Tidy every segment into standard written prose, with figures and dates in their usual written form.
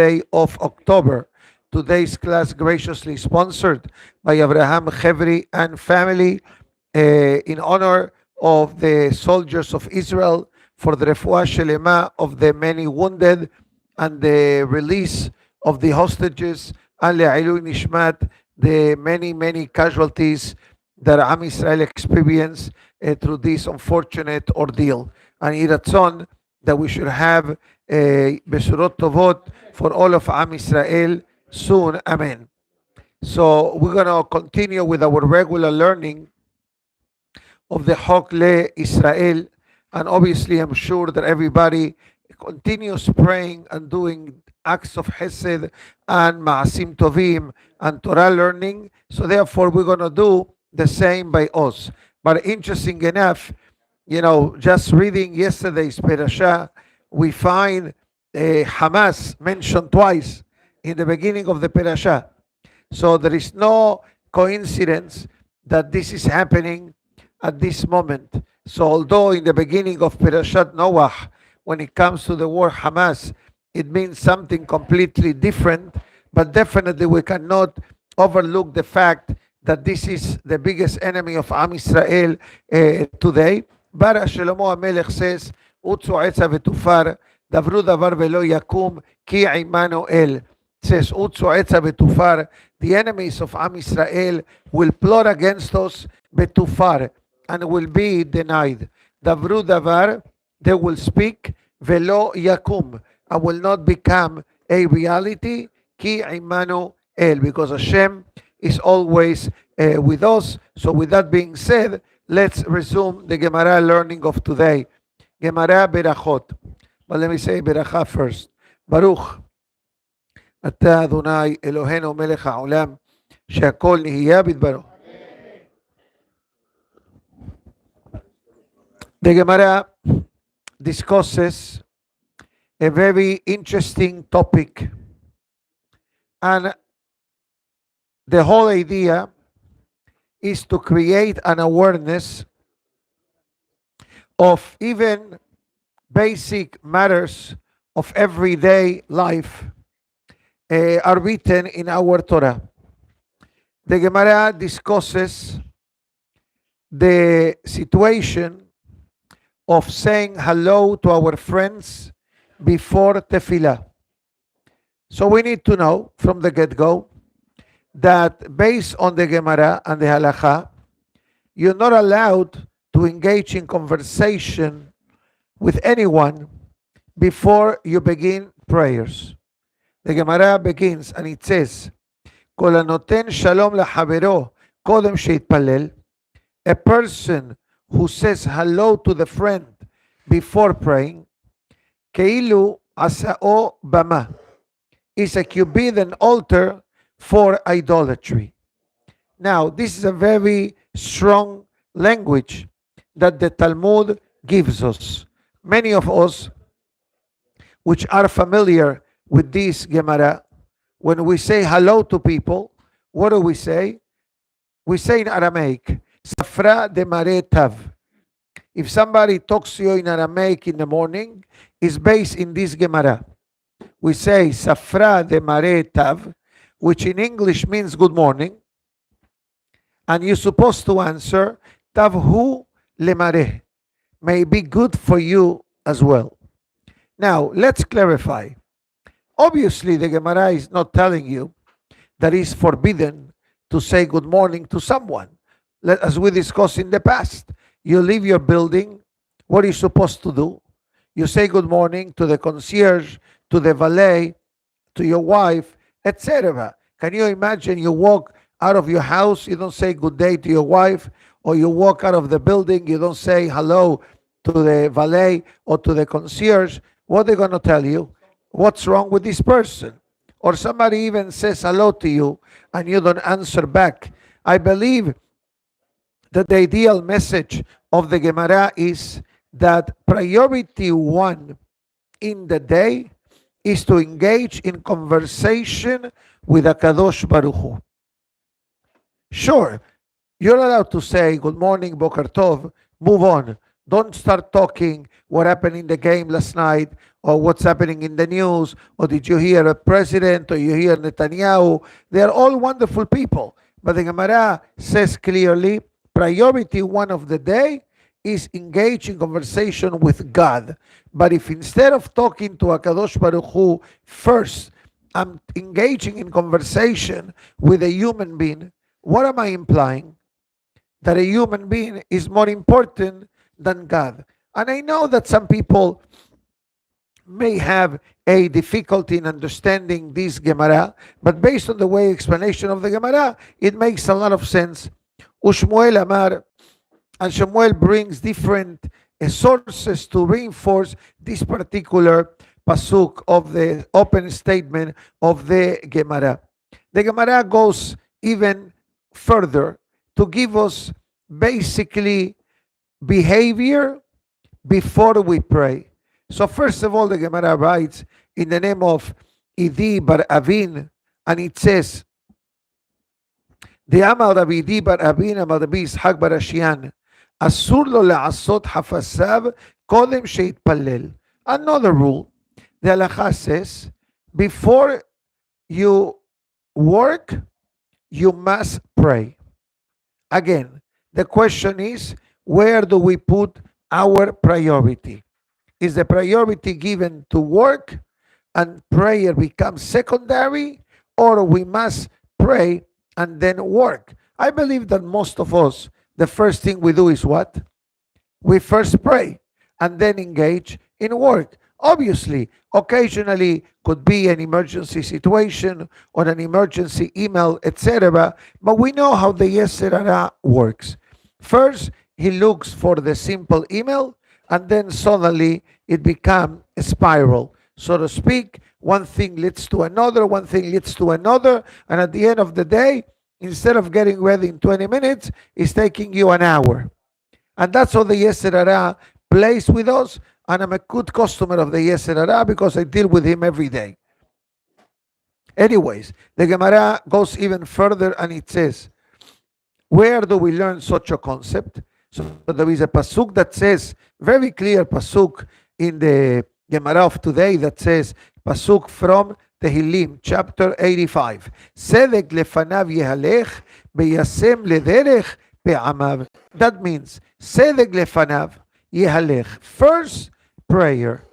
day of October. Today's class graciously sponsored by Abraham Chevri and family in honor of the soldiers of Israel for the refuah shelema of the many wounded and the release of the hostages and le'ilui nishmat, the many casualties that Am Israel experienced through this unfortunate ordeal. And Iratzon, that we should have Besurot Tovot for all of Am Israel soon. Amen. So we're going to continue with our regular learning of the Chok Le Israel. And obviously, I'm sure that everybody continues praying and doing acts of Hesed and Ma'asim Tovim and Torah learning. So therefore, we're going to do the same by us. But interesting enough, just reading yesterday's parasha, we find Hamas mentioned twice in the beginning of the parasha. So there is no coincidence that this is happening at this moment. So although in the beginning of Parashat Noah, when it comes to the word Hamas, it means something completely different, but definitely we cannot overlook the fact that this is the biggest enemy of Am Israel today. Bara Shlomo HaMelech says, Utzu etza v'tufar, davru davar velo yakum, ki imanu el. Says, Utzu etza v'tufar, the enemies of Am Israel will plot against us, betufar, and will be denied. Davru davar, they will speak, velo yakum, and will not become a reality, ki imanu el, because Hashem is always with us. So with that being said, let's resume the Gemara learning of today. Gemara Berachot. But let me say Beracha first. Baruch אתה אדוני אלוהינו מלך העולם שהכל נהיה בדברו. The Gemara discusses a very interesting topic, and the whole idea is to create an awareness of even basic matters of everyday life are written in our Torah. The Gemara discusses the situation of saying hello to our friends before tefillah. So we need to know from the get-go that based on the Gemara and the Halacha, you're not allowed to engage in conversation with anyone before you begin prayers. The Gemara begins and it says, Kol hanoten shalom lahavero kodem sheitpalel. A person who says hello to the friend before praying, keilu asao bama, is a cubidan altar for idolatry. Now, this is a very strong language that the Talmud gives us. Many of us, which are familiar with this Gemara, when we say hello to people, what do we say? We say in Aramaic, Safra de mare tav. If somebody talks to you in Aramaic in the morning, it's based in this Gemara. We say Safra de mare tav, which in English means good morning, and you're supposed to answer Tavhu lemare, may be good for you as well. Now, let's clarify. Obviously, the Gemara is not telling you that it's forbidden to say good morning to someone. As we discussed in the past, you leave your building, what are you supposed to do? You say good morning to the concierge, to the valet, to your wife, etc. Can you imagine you walk out of your house, you don't say good day to your wife, or you walk out of the building, you don't say hello to the valet or to the concierge? What are they going to tell you? What's wrong with this person? Or somebody even says hello to you and you don't answer back. I believe that the ideal message of the Gemara is that priority one in the day is to engage in conversation with HaKadosh Baruch Hu. Sure, you're allowed to say good morning, Boker Tov, move on. Don't start talking what happened in the game last night or what's happening in the news or did you hear a president or you hear Netanyahu. They are all wonderful people. But the Gemara says clearly, priority one of the day is engage in conversation with God. But if instead of talking to HaKadosh Baruch Hu first, I'm engaging in conversation with a human being, what am I implying? That a human being is more important than God. And I know that some people may have a difficulty in understanding this Gemara, but based on the way explanation of the Gemara, it makes a lot of sense. Shmuel Amar, and Shmuel brings different sources to reinforce this particular pasuk of the open statement of the Gemara. The Gemara goes even further to give us basically behavior before we pray. So first of all, the Gemara writes in the name of Idi bar Avin, and it says, דאמר רבי עדי בר אבין אמר רבי יצחק בר אשיין, אסור לו לעשות חפשיו קודם שיתפלל. Another rule, the halacha says, before you work, you must pray. Again, the question is, where do we put our priority? Is the priority given to work and prayer becomes secondary, or we must pray and then work? I believe that most of us, the first thing we do is what? We first pray and then engage in work. Obviously, occasionally could be an emergency situation or an emergency email, etc. But we know how the Yetzer Hara works. First, he looks for the simple email, and then suddenly it becomes a spiral, so to speak. One thing leads to another, one thing leads to another, and at the end of the day, instead of getting ready in 20 minutes, it's taking you an hour. And that's how the Yetzer Hara plays with us, and I'm a good customer of the Yetzer Hara because I deal with him every day. Anyways, the Gemara goes even further and it says, where do we learn such a concept? So there is a pasuk that says, very clear pasuk in the Gemara of today that says, pasuk from Tehillim, chapter 85. Sedek lefanav yehalech, beyasem lederech pe'amav. That means, sedek lefanav yehalech. First, prayer,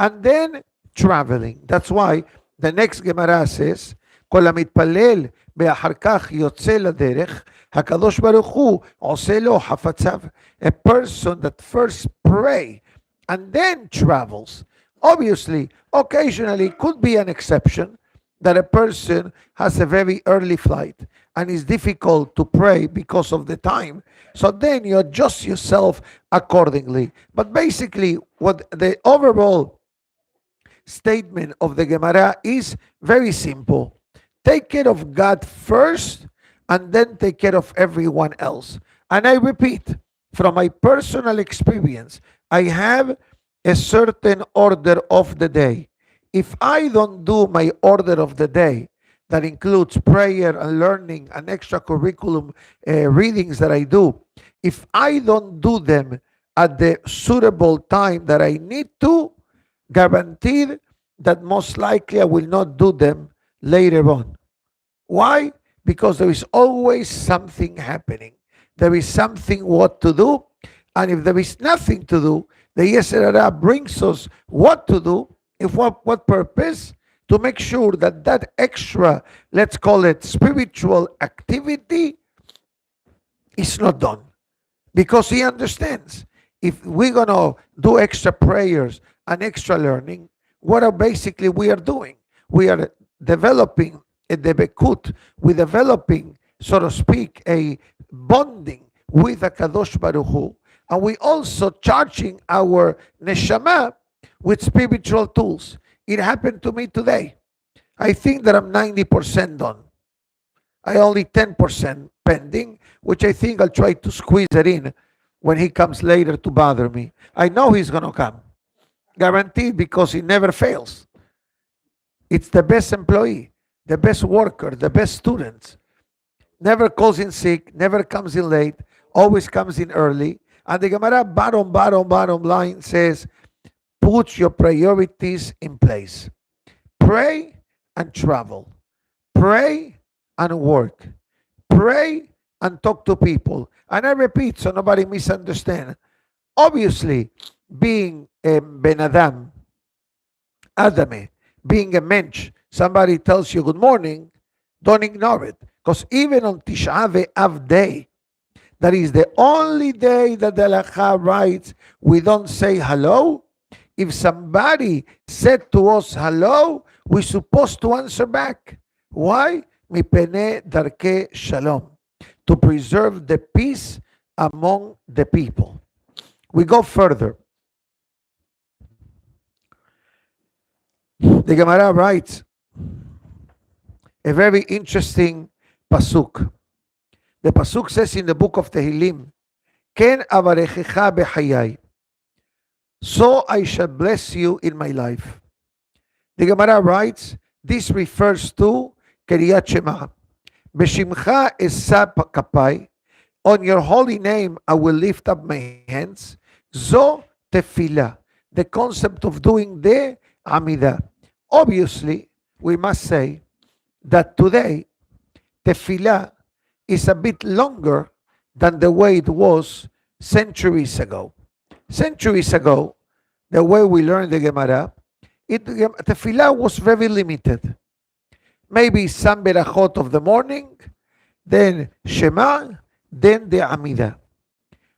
and then traveling. That's why the next Gemara says, כל המתפלל ואחר כך יוצא לדרך, הקדוש ברוך הוא עושה לו חפציו. A person that first pray and then travels. Obviously, occasionally could be an exception that a person has a very early flight and it's difficult to pray because of the time. So then you adjust yourself accordingly. But basically, what the overall statement of the Gemara is very simple. Take care of God first and then take care of everyone else. And I repeat, from my personal experience, I have a certain order of the day. If I don't do my order of the day, that includes prayer and learning and extracurriculum readings that I do, if I don't do them at the suitable time that I need to, guaranteed that most likely I will not do them later on. Why? Because there is always something happening. There is something what to do, and if there is nothing to do, the Yetzer Hara brings us what to do, if what purpose? To make sure that that extra, let's call it spiritual activity, is not done. Because he understands, if we're going to do extra prayers and extra learning, what are basically we are doing? We are developing a debekut, we're developing, so to speak, a bonding with HaKadosh Baruch Hu, and we also charging our neshama with spiritual tools. It happened to me today. I think that I'm 90% done. I only 10% pending, which I think I'll try to squeeze it in when he comes later to bother me. I know he's going to come. Guaranteed, because he never fails. It's the best employee, the best worker, the best student. Never calls in sick, never comes in late, always comes in early. And the Gemara bottom line says, put your priorities in place. Pray and travel. Pray and work. Pray and talk to people. And I repeat, so nobody misunderstand. Obviously, being a Ben Adam, Adame, being a mensch, somebody tells you good morning, don't ignore it. Because even on Tisha B'Av day, that is the only day that the halakha writes, we don't say hello. If somebody said to us hello, we're supposed to answer back. Why? Mipene darke shalom. To preserve the peace among the people. We go further. The Gemara writes a very interesting pasuk. The pasuk says in the book of Tehillim, Ken avarechecha bechayai. So I shall bless you in my life. The Gemara writes, this refers to Kriyat Shema. Beshimcha esa kapai. On your holy name I will lift up my hands. Zo tefillah. The concept of doing the Amidah. Obviously, we must say that today, tefillah is a bit longer than the way it was centuries ago. Centuries ago, the way we learned the Gemara, tefillah was very limited. Maybe some berachot of the morning, then Shema, then the Amidah.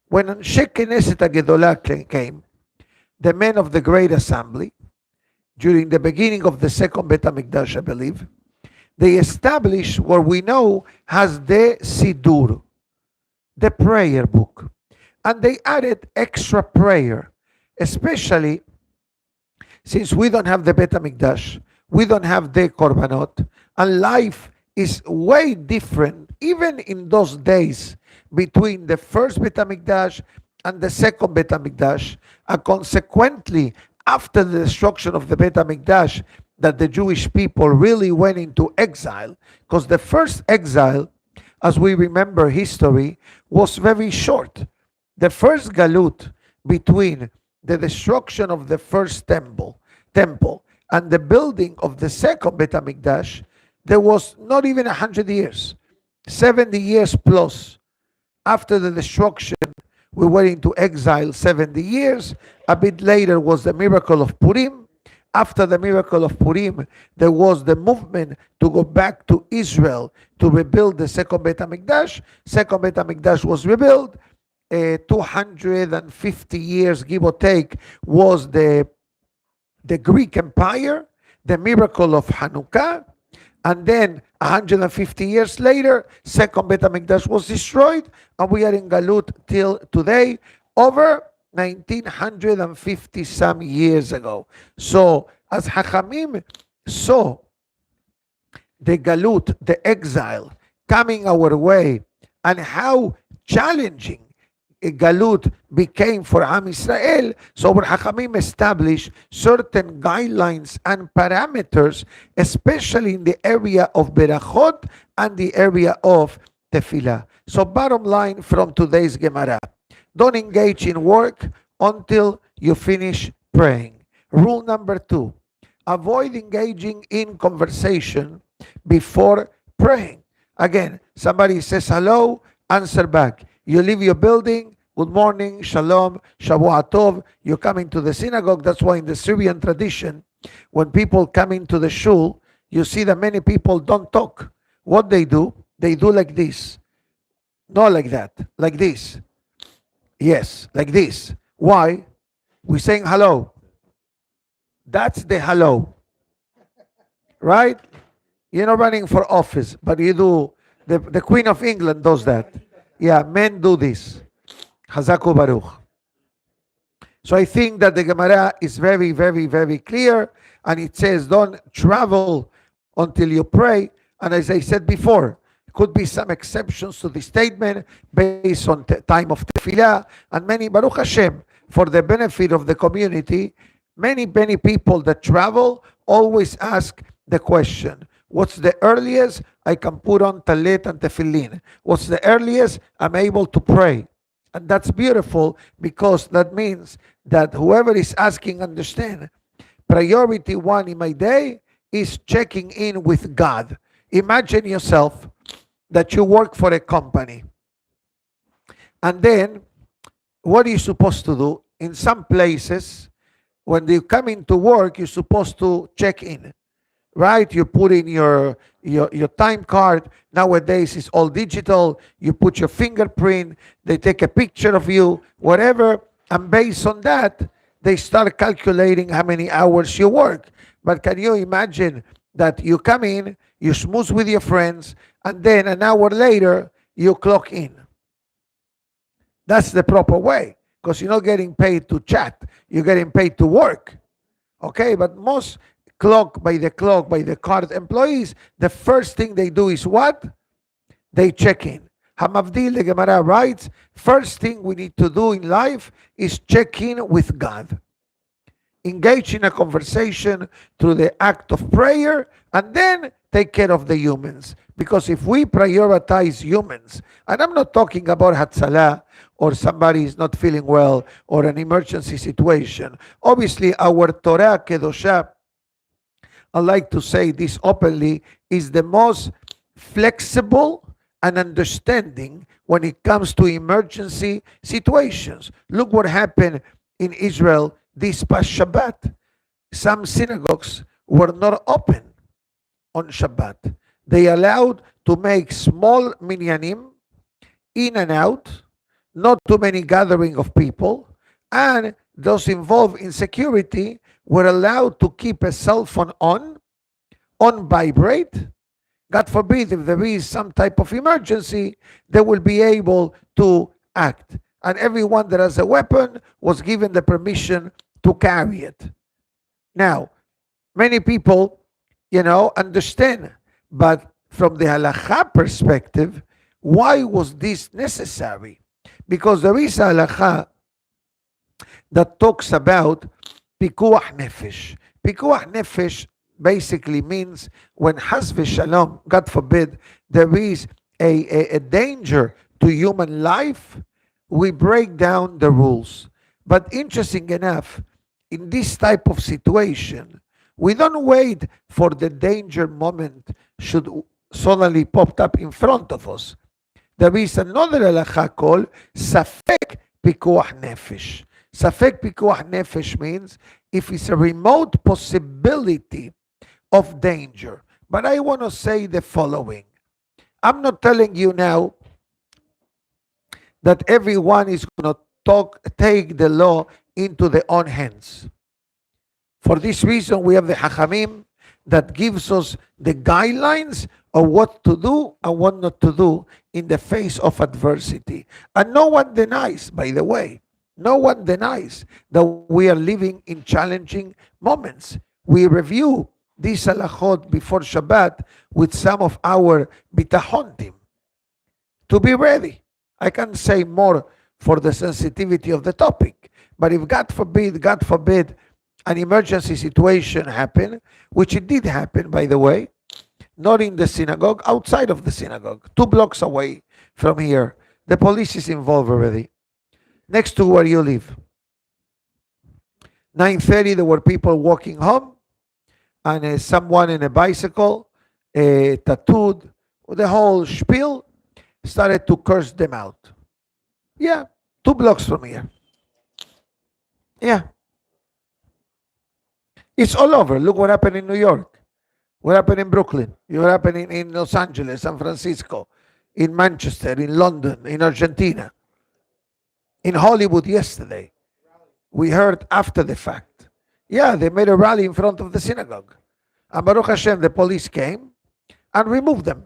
When Anshe Knesset HaGedolah came, the men of the Great Assembly, during the beginning of the second Bet HaMikdash, I believe, they established what we know as the Sidur, the prayer book. And they added extra prayer, especially since we don't have the Bet HaMikdash, we don't have the Korbanot, and life is way different, even in those days, between the first Bet HaMikdash and the second Bet HaMikdash, and consequently, after the destruction of the Bet HaMikdash, that the Jewish people really went into exile, because the first exile, as we remember history, was very short. The first galut between the destruction of the first temple and the building of the second Bet HaMikdash, there was not even 100 years, 70 years plus. After the destruction, we went into exile 70 years. A bit later was the miracle of Purim. After the miracle of Purim, there was the movement to go back to Israel to rebuild the second Bet HaMikdash. Second Bet HaMikdash was rebuilt. 250 years, give or take, was the Greek Empire, the miracle of Hanukkah. And then 150 years later, second Bet HaMikdash was destroyed, and we are in Galut till today, over 1950 some years ago. So as Hachamim saw the Galut, the exile, coming our way, and how challenging Galut became for Am Israel, so our Hachamim established certain guidelines and parameters, especially in the area of Berachot and the area of Tefillah. So bottom line from today's Gemara, don't engage in work until you finish praying. Rule number 2, avoid engaging in conversation before praying. Again, somebody says hello, answer back. You leave your building, good morning, shalom, Shavua Tov. You come into the synagogue. That's why in the Syrian tradition, when people come into the shul, you see that many people don't talk. What they do like this. Not like that, like this. Yes, like this. Why? We're saying hello. That's the hello. Right? You're not running for office, but you do. The Queen of England does that. Yeah, men do this. Hazaku Baruch. So I think that the Gemara is very, very, very clear, and it says don't travel until you pray. And as I said before, could be some exceptions to the statement based on time of tefillah, and many, Baruch Hashem, for the benefit of the community, many people that travel always ask the question, what's the earliest I can put on talit and tefillin? What's the earliest I'm able to pray? And that's beautiful because that means that whoever is asking understand. Priority one in my day is checking in with God. Imagine yourself that you work for a company. And then what are you supposed to do? In some places, when you come into work, you're supposed to check in, right? You put in your time card. Nowadays, it's all digital. You put your fingerprint. They take a picture of you, whatever. And based on that, they start calculating how many hours you work. But can you imagine that you come in, you schmooze with your friends, and then an hour later, you clock in? That's the proper way, because you're not getting paid to chat. You're getting paid to work. Okay, but most clock by the card employees, the first thing they do is what? They check in. Hamavdil, the Gemara writes, first thing we need to do in life is check in with God. Engage in a conversation through the act of prayer, and then take care of the humans. Because if we prioritize humans, and I'm not talking about Hatzalah, or somebody is not feeling well, or an emergency situation. Obviously, our Torah Kedoshah, I like to say this openly, is the most flexible and understanding when it comes to emergency situations. Look what happened in Israel this past Shabbat. Some synagogues were not open on Shabbat. They allowed to make small minyanim in and out, not too many gathering of people, and those involved in security were allowed to keep a cell phone on vibrate. God forbid, if there is some type of emergency, they will be able to act. And everyone that has a weapon was given the permission to carry it. Now, many people, understand, but from the halakha perspective, why was this necessary? Because there is a halakha that talks about pikuach nefesh. Pikuach nefesh basically means when has v'shalom, God forbid, there is a danger to human life, we break down the rules. But interesting enough, in this type of situation, we don't wait for the danger moment should suddenly pop up in front of us. There is another halakha called Safek Pikuach Nefesh. Safek Pikuach Nefesh means if it's a remote possibility of danger. But I want to say the following. I'm not telling you now that everyone is going to take the law into their own hands. For this reason, we have the Hachamim that gives us the guidelines of what to do and what not to do in the face of adversity. And no one denies, by the way, no one denies that we are living in challenging moments. We review this halachot before Shabbat with some of our bitachon team to be ready. I can't say more for the sensitivity of the topic, but if God forbid, an emergency situation happen, which it did happen, by the way, not in the synagogue, outside of the synagogue, 2 blocks away from here. The police is involved already. Next to where you live. 9:30, there were people walking home, and someone in a bicycle, tattooed, the whole spiel, started to curse them out. Yeah, 2 blocks from here. Yeah. It's all over. Look what happened in New York. What happened in Brooklyn? What happened in Los Angeles, San Francisco, in Manchester, in London, in Argentina, in Hollywood yesterday. We heard after the fact. Yeah, they made a rally in front of the synagogue. And Baruch Hashem, the police came and removed them.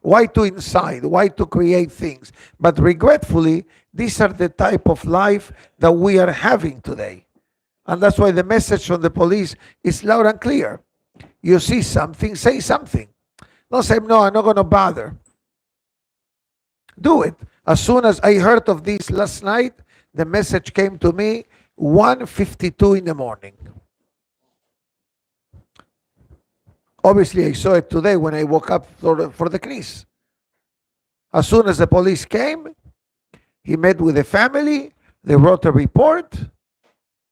Why to incite? Why to create things? But regretfully, these are the type of life that we are having today. And that's why the message from the police is loud and clear. You see something, say something. Don't say, no, I'm not going to bother. Do it. As soon as I heard of this last night, the message came to me 1:52 in the morning. Obviously, I saw it today when I woke up for the knis. As soon as the police came, He met with the family, they wrote a report,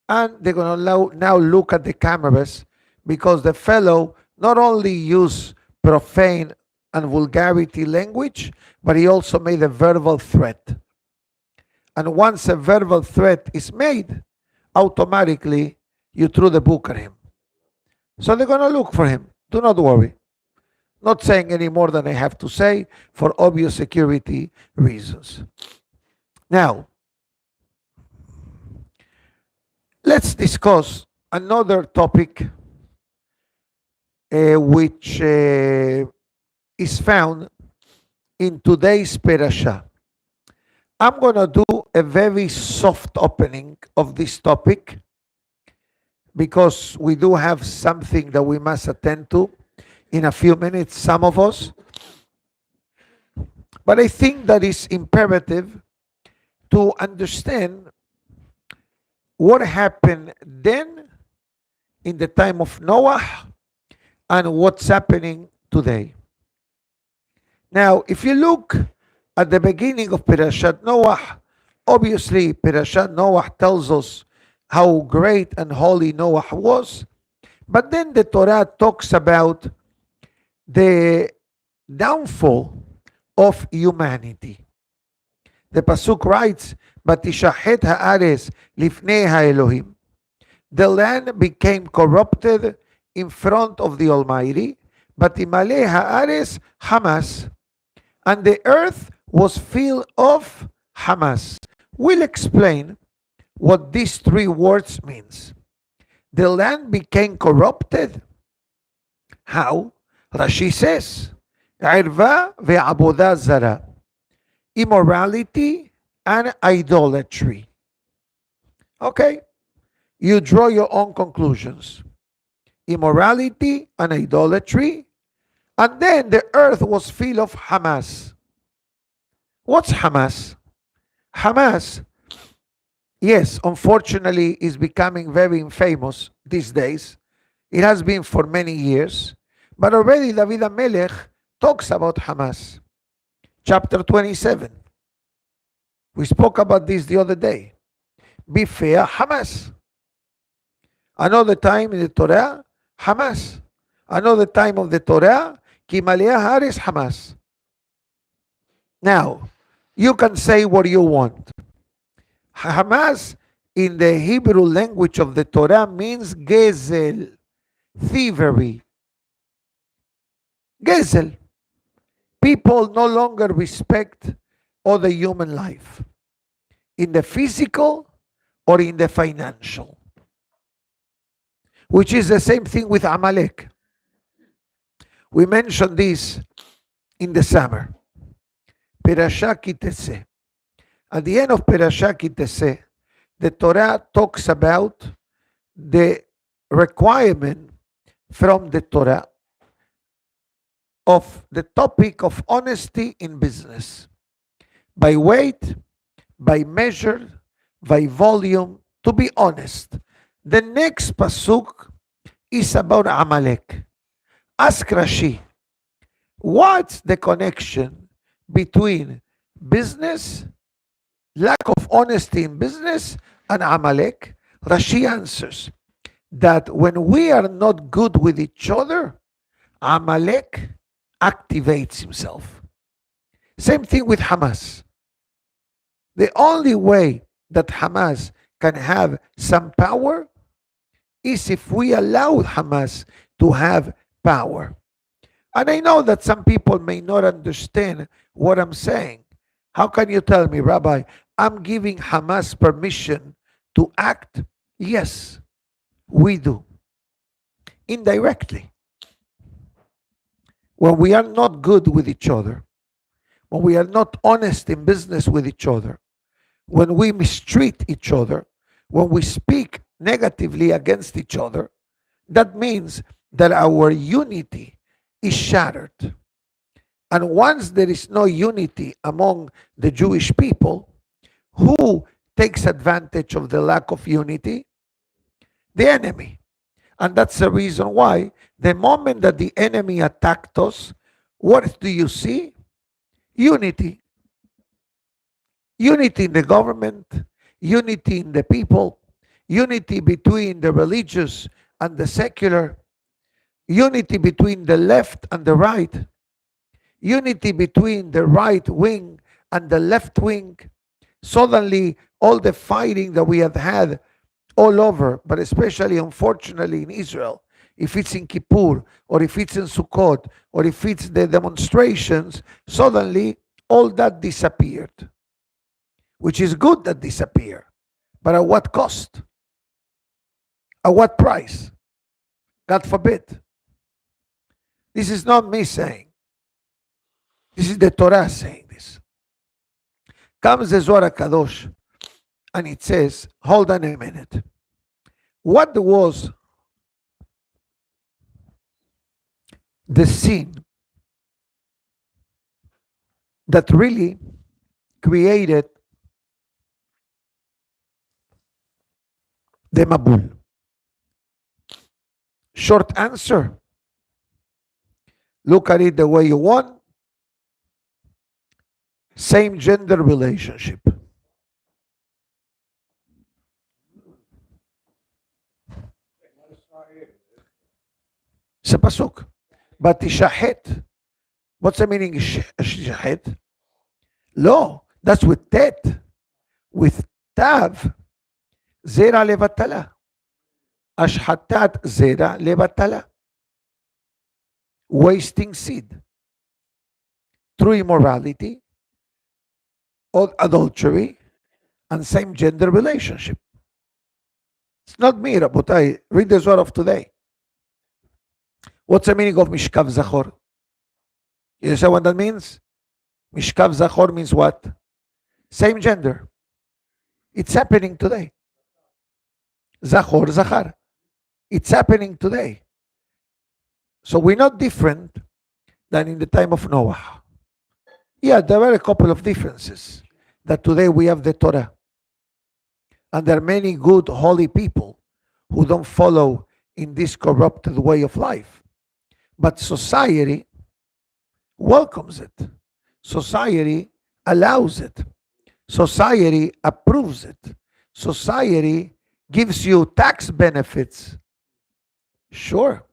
and they're going to now look at the cameras because the fellow not only used profane and vulgarity language, but he also made a verbal threat. And once a verbal threat is made, automatically you threw the book at him. So they're going to look for him. Do not worry. Not saying any more than I have to say for obvious security reasons. Now, let's discuss another topic which is found in today's parasha. I'm going to do a very soft opening of this topic because we do have something that we must attend to in a few minutes, some of us. But I think that it's imperative to understand what happened then in the time of Noah and what's happening today. Now, if you look at the beginning of Parashat Noah, obviously Parashat Noah tells us how great and holy Noah was, but then the Torah talks about the downfall of humanity. The Pasuk writes, "Batishahet haaretz lifnei haElohim." The land became corrupted in front of the Almighty, "Batimale haaretz Hamas," and the earth was filled of Hamas. We'll explain what these three words means. The land became corrupted. How? Rashi says, "Irva ve'abodah zara," immorality and idolatry. Okay, you draw your own conclusions. Immorality and idolatry, and then the earth was filled of Hamas. What's Hamas? Hamas, yes, unfortunately, is becoming very infamous these days. It has been for many years, but already David HaMelech talks about Hamas. Chapter 27. We spoke about this the other day. Be fair, Hamas. Another time in the Torah, Hamas. Another time of the Torah, Ki malea haaretz Hamas. Now, you can say what you want. Hamas in the Hebrew language of the Torah means gezel, thievery. Gezel. People no longer respect other human life, in the physical or in the financial, which is the same thing with Amalek. We mentioned this in the summer. Perashah Kiteseh. At the end of Perashah Kiteseh, the Torah talks about the requirement from the Torah of the topic of honesty in business. By weight, by measure, by volume, to be honest. The next pasuk is about Amalek. Ask Rashi, what's the connection between business, lack of honesty in business, and Amalek? Rashi answers that when we are not good with each other, Amalek activates himself. Same thing with Hamas. The only way that Hamas can have some power is if we allow Hamas to have power. And I know that some people may not understand what I'm saying. How can you tell me, Rabbi, I'm giving Hamas permission to act? Yes, we do. Indirectly. When we are not good with each other, when we are not honest in business with each other, when we mistreat each other, when we speak negatively against each other, that means that our unity is shattered. And once there is no unity among the Jewish people, who takes advantage of the lack of unity? The enemy. And that's the reason why the moment that the enemy attacked us, what do you see? Unity. Unity in the government, unity in the people, unity between the religious and the secular, unity between the left and the right, unity between the right wing and the left wing. Suddenly, all the fighting that we have had all over, but especially, unfortunately, in Israel, if it's in Kippur, or if it's in Sukkot, or if it's the demonstrations, suddenly all that disappeared, which is good that disappear. But at what cost? At what price? God forbid. This is not me saying. This is the Torah saying this. Comes the Zohar Kadosh, and it says, hold on a minute. What was the sin that really created the Mabul? Short answer. Look at it the way you want. Same gender relationship. It's a pasuk. But tishahet. What's the meaning of tishahet? No, that's with tet. With tav, zera levatala. Ashhatat zera levatala. Wasting seed. Through immorality, or adultery, and same gender relationship. It's not me, Rabotai. Read the Zohar of today. What's the meaning of Mishkav Zachor? You understand what that means? Mishkav Zachor means what? Same gender. It's happening today. Zachor, Zachar. It's happening today. So we're not different than in the time of Noah. Yeah, there were a couple of differences. That today we have the Torah. And there are many good, holy people who don't follow in this corrupted way of life. But society welcomes it. Society allows it. Society approves it. Society gives you tax benefits. Sure.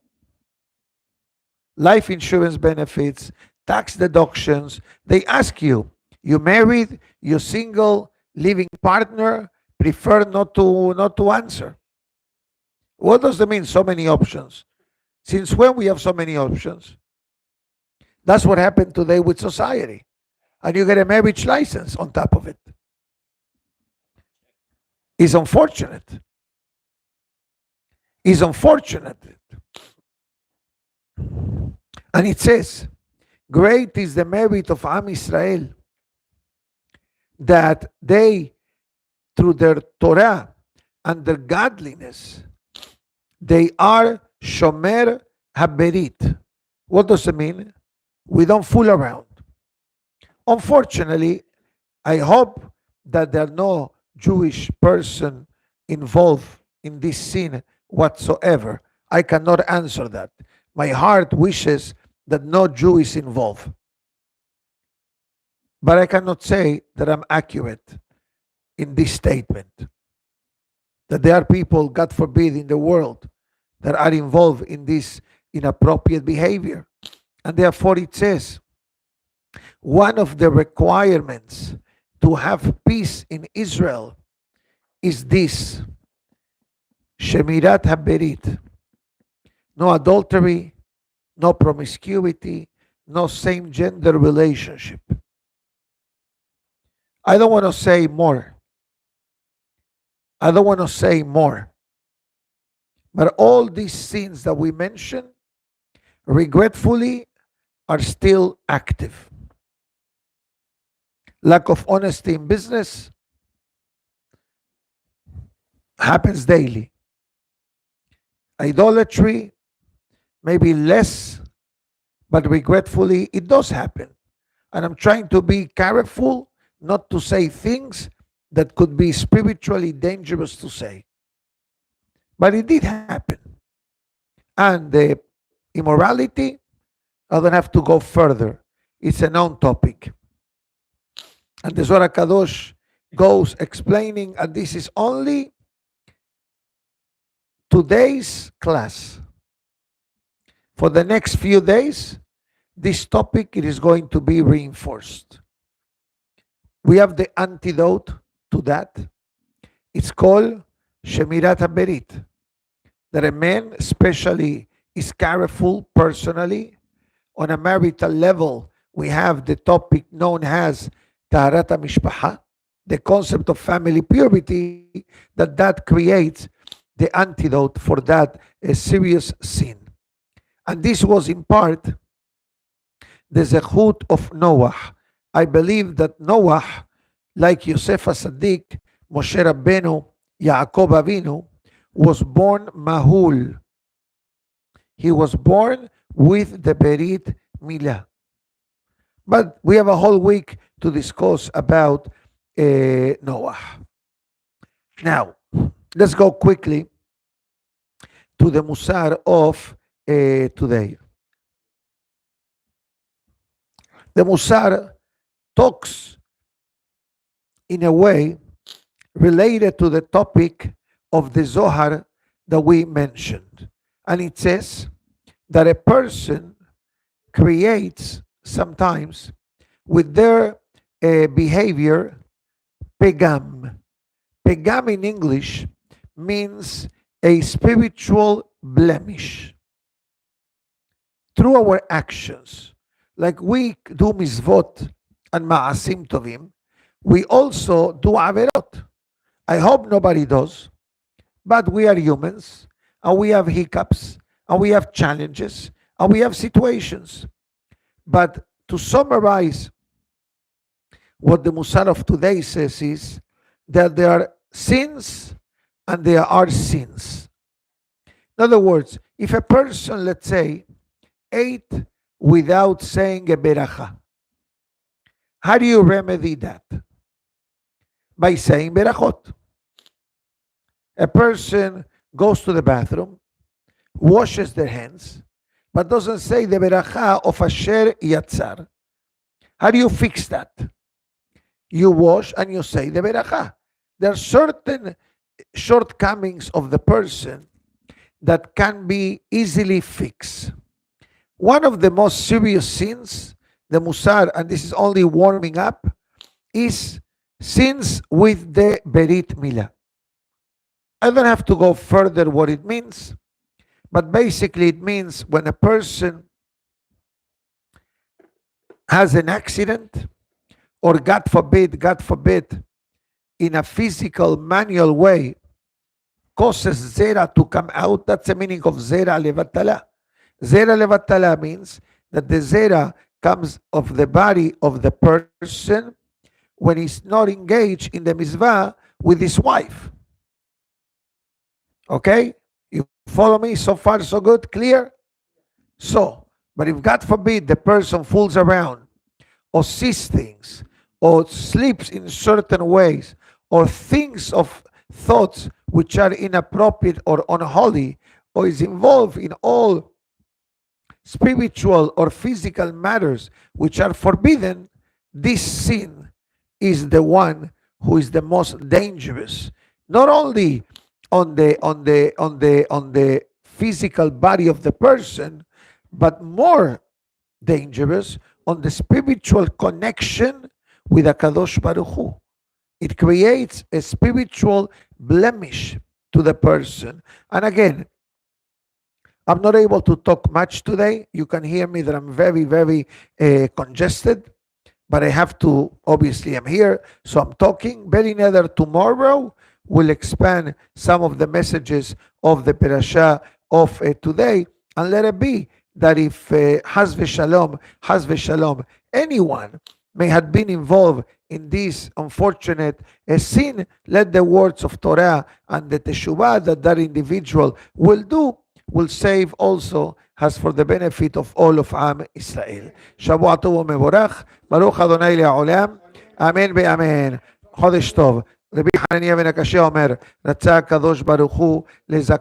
Life insurance benefits, tax deductions. They ask you, you married, you single, living partner, prefer not to answer. What does that mean? So many options. Since when we have so many options? That's what happened today with society. And you get a marriage license on top of it. It's unfortunate. It's unfortunate. And it says, great is the merit of Am Israel, that they, through their Torah and their godliness, they are Shomer Haberit. What does it mean? We don't fool around. Unfortunately, I hope that there are no Jewish person involved in this sin whatsoever. I cannot answer that. My heart wishes that no Jew is involved. But I cannot say that I'm accurate in this statement. That there are people, God forbid, in the world that are involved in this inappropriate behavior. And therefore it says, one of the requirements to have peace in Israel is this: Shemirat Haberit. No adultery, no promiscuity, no same gender relationship. I don't want to say more. I don't want to say more. But all these sins that we mentioned, regretfully, are still active. Lack of honesty in business happens daily. Idolatry, maybe less, but regretfully, it does happen. And I'm trying to be careful not to say things that could be spiritually dangerous to say. But it did happen. And the immorality, I don't have to go further. It's a known topic. And the Zohar Kadosh goes explaining, and this is only today's class. For the next few days, this topic it is going to be reinforced. We have the antidote to that. It's called Shemirat HaBerit, that a man especially is careful personally. On a marital level, we have the topic known as Taharat HaMishpacha, the concept of family purity, that creates the antidote for that serious sin. And this was in part the zechut of Noah. I believe that Noah, like Yosef HaSaddik, Moshe Rabbeinu, Yaakov Avinu, was born mahul. He was born with the Berit Milah. But we have a whole week to discuss about Noah. Now, let's go quickly to the Musar of today. The Musar talks in a way related to the topic of the Zohar that we mentioned. And it says that a person creates sometimes with their behavior pegam. Pegam in English means a spiritual blemish. Through our actions, like we do mitzvot and ma'asim tovim, we also do averot. I hope nobody does, but we are humans, and we have hiccups, and we have challenges, and we have situations. But to summarize, what the Musar of today says is that there are sins and there are sins. In other words, if a person, let's say, ate without saying a beracha, how do you remedy that? By saying berachot. A person goes to the bathroom, washes their hands, but doesn't say the beracha of Asher Yatzar. How do you fix that? You wash and you say the beracha. There are certain shortcomings of the person that can be easily fixed. One of the most serious sins, the Musar, and this is only warming up, is sins with the Berit Milah. I don't have to go further what it means, but basically it means when a person has an accident, or God forbid, in a physical, manual way, causes zera to come out. That's the meaning of zera levatala. Zera levatala means that the zera comes of the body of the person when he's not engaged in the mitzvah with his wife. Okay? You follow me? So far, so good? Clear? So, but if God forbid the person fools around or sees things or sleeps in certain ways or thinks of thoughts which are inappropriate or unholy, or is involved in all spiritual or physical matters which are forbidden, this sin is the one who is the most dangerous, not only on the physical body of the person, but more dangerous on the spiritual connection with HaKadosh Baruch Hu. It creates a spiritual blemish to the person. And again, I'm not able to talk much today. You can hear me that I'm very, very congested, but I have to, obviously I'm here, so I'm talking. Very nether tomorrow will expand some of the messages of the parasha of today, and let it be that if Haz v'shalom, anyone may have been involved in this unfortunate sin, let the words of Torah and the teshuvah that individual will do will save also, as for the benefit of all of Am Israel. Shavua tov u'mevorach, Baruch Adonai le'olam, Amen ve'amen. חודש טוב. רבי חנניה בן הקשה אומר, רצה הקדוש ברוך הוא לזכות